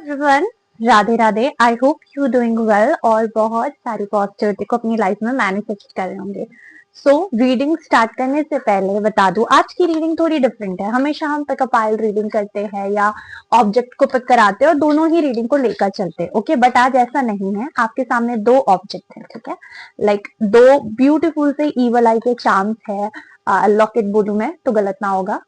Everyone, Radhe Radhe. I hope you doing well और बहुत सारी पॉजिटिविटी को अपनी लाइफ में मैनिफेस्ट कर रहे होंगे। रीडिंग स्टार्ट करने से पहले बता दूं, आज की रीडिंग थोड़ी डिफरेंट है। हमेशा हम पिक अ पाइल रीडिंग करते हैं या ऑब्जेक्ट को पिक कराते हैं और दोनों ही रीडिंग को लेकर चलते हैं। ओके, बट आज ऐसा नहीं है। आपके सामने दो ऑब्जेक्ट है, ठीक है। लाइक दो ब्यूटीफुल से ईवल आई के चार्म्स है। लॉकेट बोलूं मैं तो गलत ना होगा।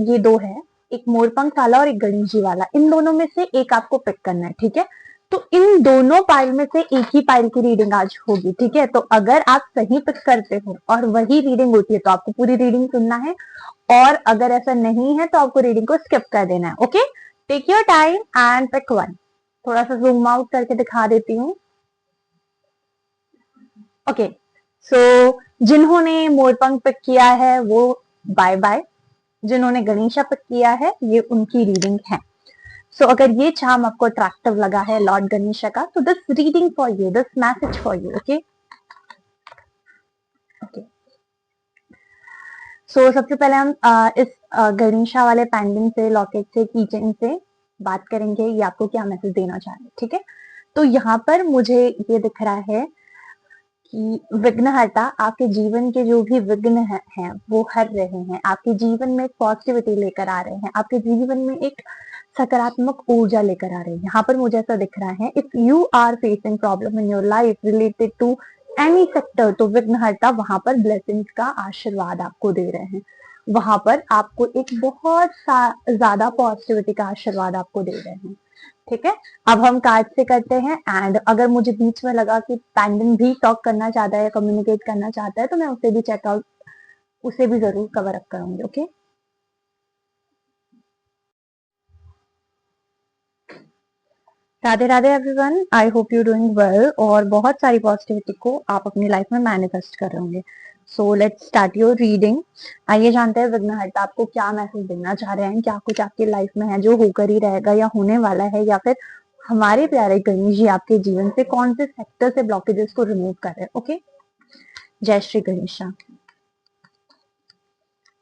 ये दो है, एक मोरपंख वाला और एक गणेश जी वाला। इन दोनों में से एक आपको पिक करना है, ठीक है। तो इन दोनों पाइल में से एक ही पाइल की रीडिंग आज होगी, ठीक है। तो अगर आप सही पिक करते हो और वही रीडिंग होती है तो आपको पूरी रीडिंग सुनना है, और अगर ऐसा नहीं है तो आपको रीडिंग को स्किप कर देना है। Okay, take your time and pick one. थोड़ा सा जूम आउट करके दिखा देती हूँ। ओके, सो जिन्होंने मोरपंख पिक किया है वो बाय बाय। जिन्होंने गणेशा पिक किया है ये उनकी रीडिंग है। अगर ये चार्म आपको अट्रैक्टिव लगा है लॉर्ड गणेशा का, तो this reading for you, this message for you. Okay okay, सबसे पहले हम इस गणेशा वाले पेंडेंट से, लॉकेट से, कीचेन से बात करेंगे। ये आपको क्या मैसेज देना चाह रहे हैं, ठीक है। तो यहाँ पर मुझे ये दिख रहा है कि विघ्नहर्ता आपके जीवन के जो भी विघ्न हैं वो हर रहे हैं। आपके जीवन में एक पॉजिटिविटी लेकर आ रहे हैं, आपके जीवन में एक सकारात्मक ऊर्जा लेकर आ रहे हैं। यहाँ पर मुझे ऐसा दिख रहा है, if you are facing problem in your life related to any sector, तो विघ्नहर्ता वहां पर ब्लेसिंग्स का आशीर्वाद आपको दे रहे हैं। वहां पर आपको एक बहुत ज्यादा पॉजिटिविटी का आशीर्वाद आपको दे रहे हैं, ठीक है। अब हम कार्ड से करते हैं, एंड अगर मुझे बीच में लगा कि पेंडेंट भी टॉक करना चाहता है या कम्युनिकेट करना चाहता है तो मैं उसे भी चेकआउट, उसे भी जरूर कवर अप करूंगी। Okay, Radhe Radhe everyone, I hope you doing well और बहुत सारी पॉजिटिविटी को आप अपनी लाइफ में मैनिफेस्ट कर रहे होंगे। Let's start your reading. आइए जानते हैं विघ्नहर्ता आपको क्या मैसेज देना चाह रहे हैं। क्या कुछ आपकी लाइफ में है जो होकर ही रहेगा या होने वाला है, या फिर हमारे प्यारे गणेश जी आपके जीवन से कौन से सेक्टर से ब्लॉकेजेस को रिमूव कर रहे हैं। ओके, जय Shri Ganesha.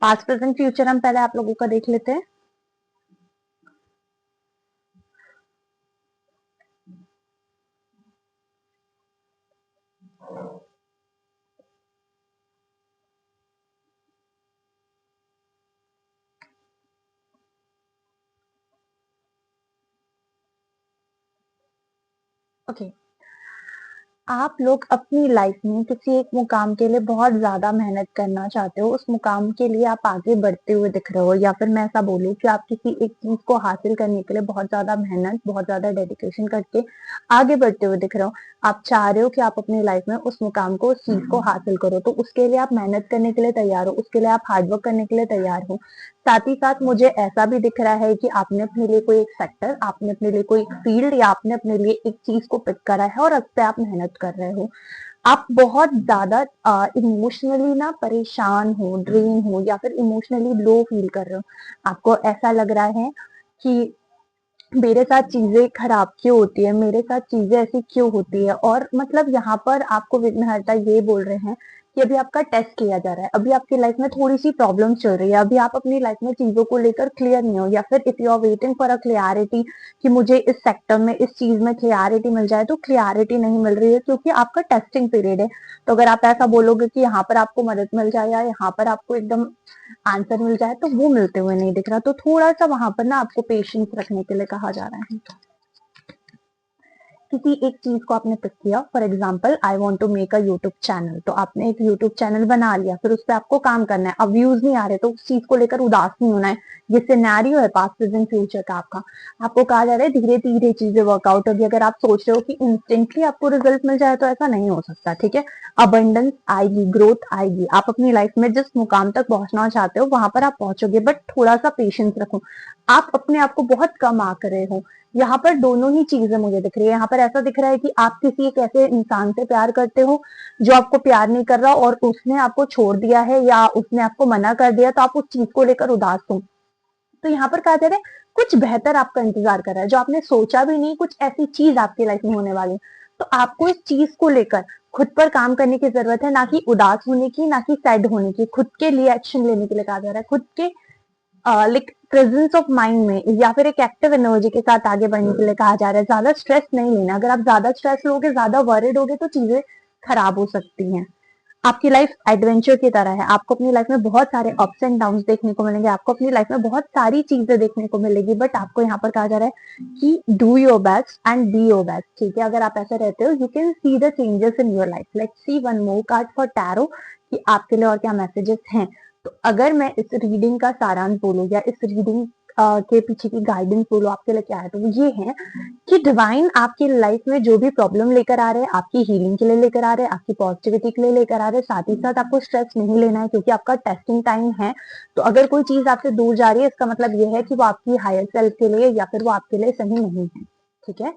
Past present future हम पहले आप लोगों का देख लेते हैं। ओके, आप लोग अपनी लाइफ में किसी एक मुकाम के लिए बहुत ज्यादा मेहनत करना चाहते हो। उस मुकाम के लिए आप आगे बढ़ते हुए दिख रहे हो, या फिर मैं ऐसा बोलूं कि आप किसी एक चीज को हासिल करने के लिए बहुत ज्यादा मेहनत, बहुत ज्यादा डेडिकेशन करके आगे बढ़ते हुए दिख रहे हो। आप चाह रहे हो कि आप अपनी लाइफ में उस मुकाम को, उस चीज को हासिल करो, तो उसके लिए आप मेहनत करने के लिए तैयार हो, उसके लिए आप हार्डवर्क करने के लिए तैयार हो। साथ ही साथ मुझे ऐसा भी दिख रहा है कि आपने अपने लिए कोई एक सेक्टर, आपने अपने लिए कोई फील्ड, या आपने अपने लिए एक चीज को पिक करा है और उस पर आप मेहनत कर रहे हो। आप बहुत ज्यादा इमोशनली ना परेशान हो, ड्रेन हो, या फिर इमोशनली लो फील कर रहे हो। आपको ऐसा लग रहा है कि मेरे साथ चीजें खराब क्यों होती है, मेरे साथ चीजें ऐसी क्यों होती है। और मतलब यहाँ पर आपको विघ्नहर्ता ये बोल रहे हैं कि अभी आपका टेस्ट किया जा रहा है, अभी आपकी लाइफ में थोड़ी सी प्रॉब्लम चल रही है, अभी आप अपनी लाइफ में चीजों को लेकर क्लियर नहीं हो, या फिर if you are waiting for a clarity कि मुझे इस सेक्टर में, इस चीज में क्लियरिटी मिल जाए, तो क्लियरिटी नहीं मिल रही है क्योंकि आपका टेस्टिंग पीरियड है। तो अगर आप ऐसा बोलोगे कि यहाँ पर आपको मदद मिल जाए या यहाँ पर आपको एकदम आंसर मिल जाए, तो वो मिलते हुए नहीं दिख रहा। तो थोड़ा सा वहां पर ना आपको पेशेंस रखने के लिए कहा जा रहा है। किसी एक चीज को आपने पिक किया, for example I want to make a YouTube channel, तो आपने एक यूट्यूब चैनल बना लिया, फिर उस पर आपको काम करना है। अब व्यूज नहीं आ रहे तो उस चीज को लेकर उदास नहीं होना है। ये सिनेरियो है पास्ट प्रेजेंट फ्यूचर का आपका। आपको कहा जा रहा है धीरे धीरे चीजें वर्कआउट होगी। अगर आप सोच रहे हो कि इंस्टेंटली आपको रिजल्ट मिल जाए तो ऐसा नहीं हो सकता, ठीक है। अबंडेंस आएगी, ग्रोथ आएगी। आप अपनी लाइफ में जिस मुकाम तक पहुंचना चाहते हो वहां पर आप पहुंचोगे, बट थोड़ा सा पेशेंस रखो। आप अपने आप को बहुत कम आंक रहे हो। यहाँ पर दोनों ही चीजें मुझे दिख रही है। यहाँ पर ऐसा दिख रहा है कि आप किसी एक ऐसे इंसान से प्यार करते हो जो आपको प्यार नहीं कर रहा, और उसने आपको छोड़ दिया है या उसने आपको मना कर दिया, तो आप उस चीज को लेकर उदास हो। तो यहाँ पर कहा जा रहा है कुछ बेहतर आपका इंतजार कर रहा है जो आपने सोचा भी नहीं, कुछ ऐसी चीज आपकी लाइफ में होने वाली। तो आपको इस चीज को लेकर खुद पर काम करने की जरूरत है, ना कि उदास होने की, ना कि सैड होने की। खुद के लिए एक्शन लेने के लिए कहा जा रहा है, खुद के लाइक प्रेजेंस ऑफ माइंड में या फिर एक एक्टिव एनर्जी के साथ आगे बढ़ने के लिए कहा जा रहा है। ज्यादा स्ट्रेस नहीं लेना, अगर आप ज्यादा स्ट्रेस लोगे, ज्यादा वरिड होगे तो चीजें खराब हो सकती हैं। आपकी लाइफ एडवेंचर की तरह है, आपको अपनी लाइफ में बहुत सारे अप्स एंड डाउन्स देखने को मिलेंगे, आपको अपनी लाइफ में बहुत सारी चीजें देखने को मिलेगी, बट आपको यहाँ पर कहा जा रहा है कि do your best and be your best. ठीक है, अगर आप ऐसे रहते हो, you can see the changes in your life. Let's see one more card for tarot कि आपके लिए और क्या मैसेजेस हैं। तो अगर मैं इस रीडिंग का सारांश बोलूं या इस रीडिंग के पीछे की गाइडेंस बोलो आपके लिए क्या है, तो वो ये है कि डिवाइन आपकी लाइफ में जो भी प्रॉब्लम लेकर आ रहे हैं, आपकी हीलिंग के लिए लेकर आ रहे हैं, आपकी पॉजिटिविटी के लिए लेकर आ रहे हैं। साथ ही साथ आपको स्ट्रेस नहीं लेना है क्योंकि आपका टेस्टिंग टाइम है। तो अगर कोई चीज आपसे दूर जा रही है, इसका मतलब ये है कि वो आपकी हायर सेल्फ के लिए या फिर वो आपके लिए सही नहीं है। ठीक है,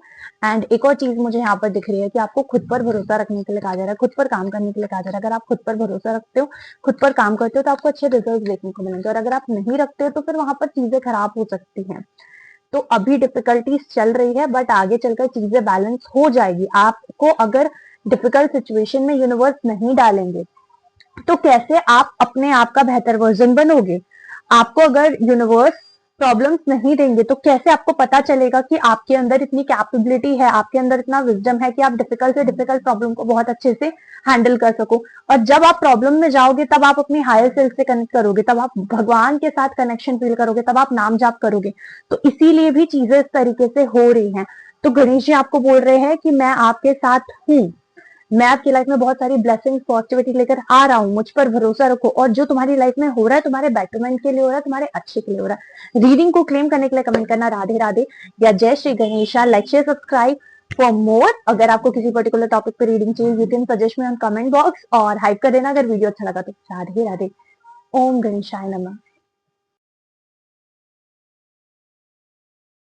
एंड एक और चीज मुझे यहाँ पर दिख रही है कि आपको खुद पर भरोसा रखने के लिए कहा जा रहा है, खुद पर काम करने के लिए कहा जा रहा है। अगर आप खुद पर भरोसा रखते हो, खुद पर काम करते हो, तो आपको अच्छे रिजल्ट देखने को मिलेंगे, और अगर आप नहीं रखते हो तो फिर वहां पर चीजें खराब हो सकती हैं। तो अभी डिफिकल्टीज चल रही है, बट आगे चलकर चीजें बैलेंस हो जाएगी। आपको अगर डिफिकल्ट सिचुएशन में यूनिवर्स नहीं डालेंगे तो कैसे आप अपने आप का बेहतर वर्जन बनोगे। आपको अगर यूनिवर्स प्रॉब्लम्स नहीं देंगे तो कैसे आपको पता चलेगा कि आपके अंदर इतनी कैपेबिलिटी है, आपके अंदर इतना विजडम है कि आप डिफिकल्ट से डिफिकल्ट प्रॉब्लम को बहुत अच्छे से हैंडल कर सको। और जब आप प्रॉब्लम में जाओगे तब आप अपनी हायर सेल्फ से कनेक्ट करोगे, तब आप भगवान के साथ कनेक्शन फील करोगे, तब आप नाम जाप करोगे। तो इसीलिए भी चीजें इस तरीके से हो रही हैं। तो गणेश जी आपको बोल रहे हैं कि मैं आपके साथ हूँ, मैं आपकी लाइफ में बहुत सारी ब्लेसिंग्स पॉजिटिविटी लेकर आ रहा हूँ, मुझ पर भरोसा रखो। और जो तुम्हारी लाइफ में हो रहा है, तुम्हारे बेटरमेंट के लिए हो रहा है, तुम्हारे अच्छे के लिए हो रहा है। रीडिंग को क्लेम करने के लिए कमेंट करना राधे राधे या जय Shri Ganesha. Like share subscribe for more. अगर आपको किसी पर्टिकुलर टॉपिक पर रीडिंग चाहिए, you can suggest me on comment box और हाइप कर देना अगर वीडियो अच्छा लगा तो। राधे राधे। ओम गणेशाय नमः।